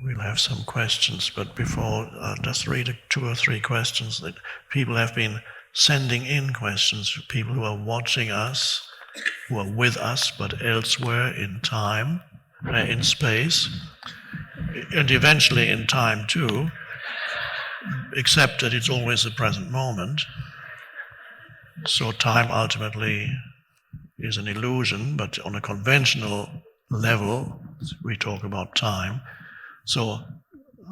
We'll have some questions, but before, I'll just read 2 or 3 questions that people have been sending in questions, people who are watching us, who are with us, but elsewhere in time, in space, and eventually in time too, except that it's always the present moment. So time ultimately is an illusion, but on a conventional level, we talk about time. So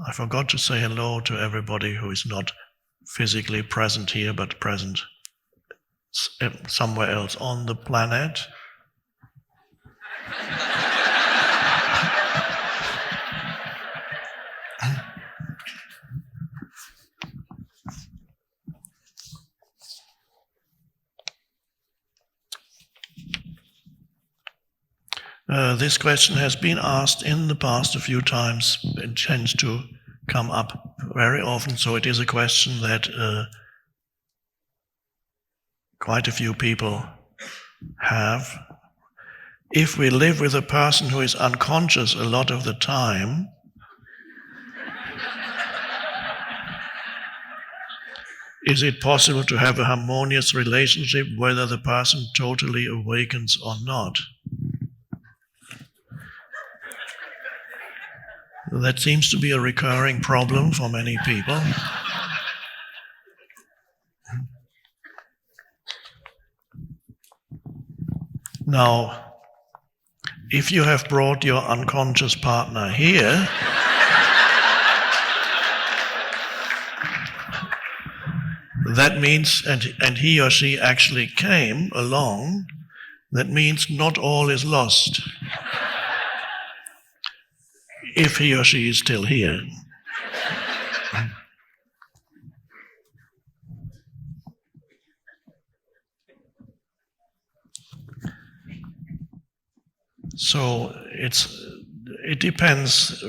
I forgot to say hello to everybody who is not physically present here, but present somewhere else on the planet. This question has been asked in the past a few times. It tends to come up very often, so it is a question that quite a few people have. If we live with a person who is unconscious a lot of the time, is it possible to have a harmonious relationship whether the person totally awakens or not? That seems to be a recurring problem for many people. Now, if you have brought your unconscious partner here, that means, and he or she actually came along, that means not all is lost. If he or she is still here. So it depends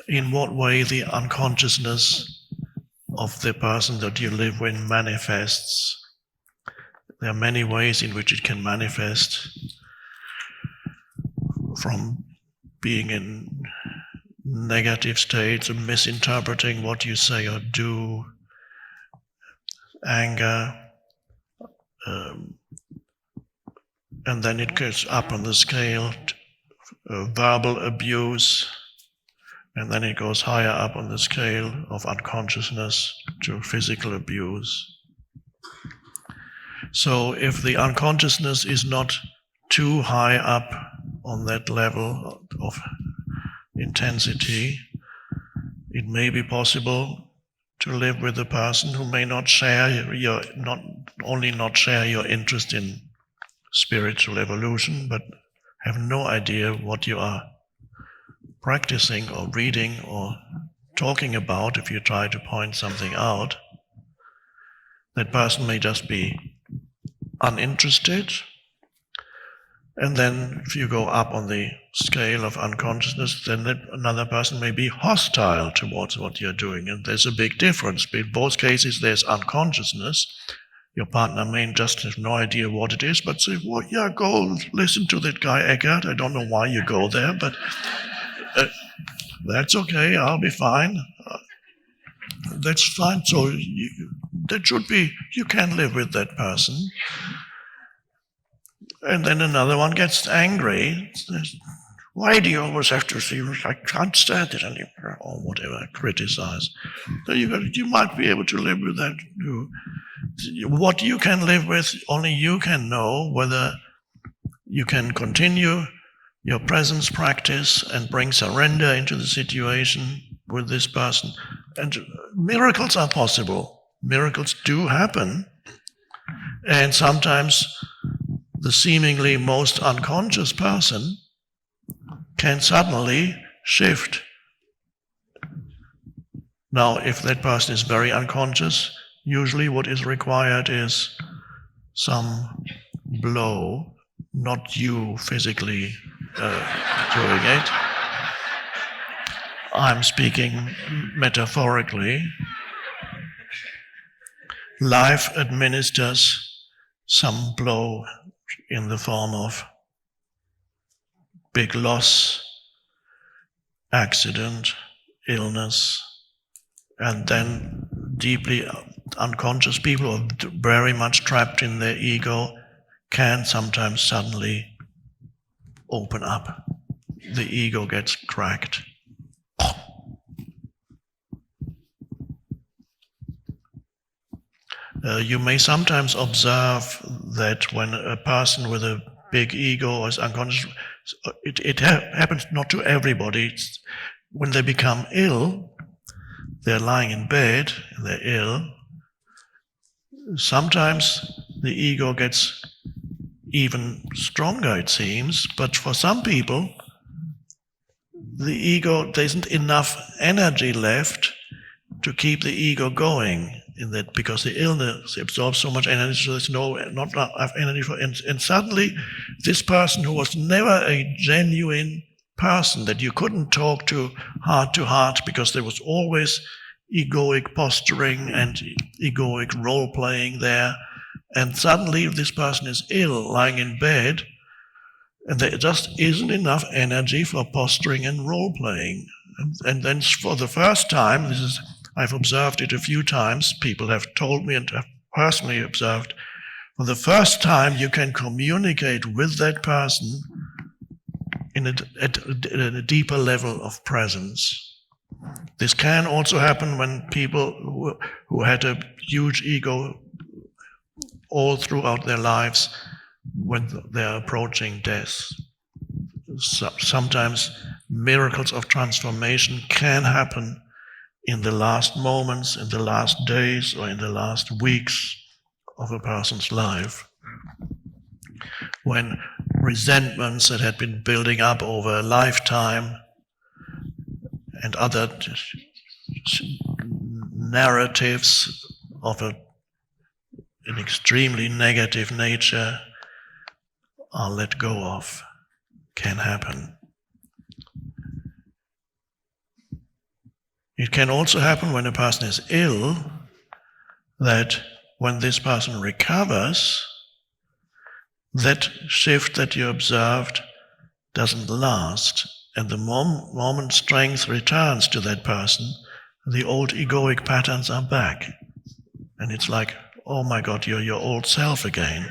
in what way the unconsciousness of the person that you live with manifests. There are many ways in which it can manifest, from being in negative states, of misinterpreting what you say or do, anger, and then it goes up on the scale, verbal abuse, and then it goes higher up on the scale of unconsciousness to physical abuse. So if the unconsciousness is not too high up on that level of intensity, it may be possible to live with a person who may not share not share your interest in spiritual evolution, but have no idea what you are practicing or reading or talking about. If you try to point something out, that person may just be uninterested. And then if you go up on the scale of unconsciousness, then another person may be hostile towards what you're doing. And there's a big difference. In both cases, there's unconsciousness. Your partner may just have no idea what it is, but say, well, yeah, go listen to that guy Eckhart. I don't know why you go there, but that's okay, I'll be fine. That's fine. So you can live with that person. And then another one gets angry. Says, why do you always have to see? I can't stand it anymore, or whatever, criticize. So you might be able to live with that too. What you can live with, only you can know whether you can continue your presence practice and bring surrender into the situation with this person. And miracles are possible. Miracles do happen. And sometimes the seemingly most unconscious person can suddenly shift. Now, if that person is very unconscious, usually what is required is some blow, not you physically doing it. I'm speaking metaphorically. Life administers some blow in the form of big loss, accident, illness, and then deeply unconscious people who are very much trapped in their ego can sometimes suddenly open up. The ego gets cracked. You may sometimes observe that when a person with a big ego is unconscious, it happens not to everybody. When they become ill, they're lying in bed, they're ill. Sometimes the ego gets even stronger, it seems, but for some people, the ego, there isn't enough energy left to keep the ego going. In that, because the illness absorbs so much energy, so there's not enough energy for. And suddenly, this person who was never a genuine person that you couldn't talk to heart because there was always egoic posturing and egoic role playing there, and suddenly this person is ill, lying in bed, and there just isn't enough energy for posturing and role playing. And then for the first time, I've observed it a few times, people have told me and have personally observed, for the first time you can communicate with that person at a deeper level of presence. This can also happen when people who had a huge ego all throughout their lives, when they're approaching death. Sometimes miracles of transformation can happen in the last moments, in the last days, or in the last weeks of a person's life, when resentments that had been building up over a lifetime and other narratives of an extremely negative nature are let go of. Can happen. It can also happen when a person is ill, that when this person recovers, that shift that you observed doesn't last, and the moment strength returns to that person, the old egoic patterns are back. And it's like, oh my God, you're your old self again.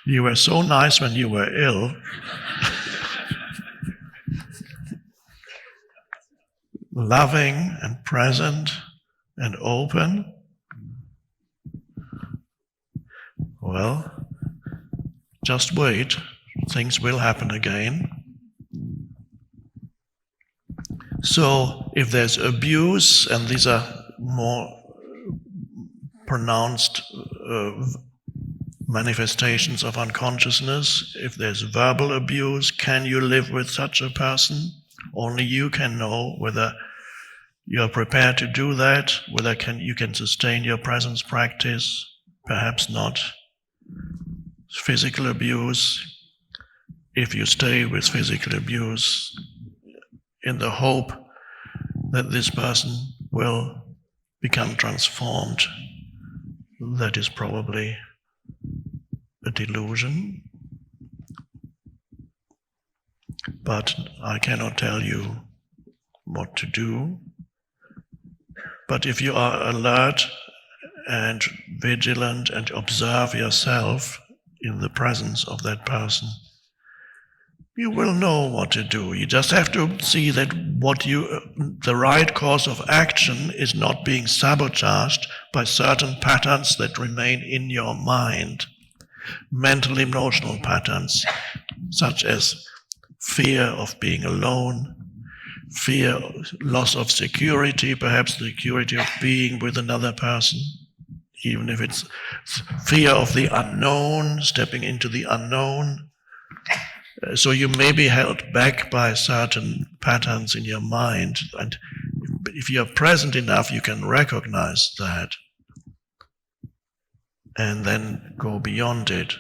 You were so nice when you were ill. Loving and present and open. Well, just wait, things will happen again. So if there's abuse, and these are more pronounced manifestations of unconsciousness, if there's verbal abuse, can you live with such a person? Only you can know whether you're prepared to do that, whether you can sustain your presence practice, perhaps not. Physical abuse, if you stay with physical abuse in the hope that this person will become transformed, that is probably a delusion. But I cannot tell you what to do. But if you are alert and vigilant and observe yourself in the presence of that person, you will know what to do. You just have to see that the right course of action is not being sabotaged by certain patterns that remain in your mind. Mental, emotional patterns, such as fear of being alone, fear, loss of security, perhaps the security of being with another person, even if it's fear of the unknown, stepping into the unknown. So you may be held back by certain patterns in your mind, and if you're present enough, you can recognize that and then go beyond it.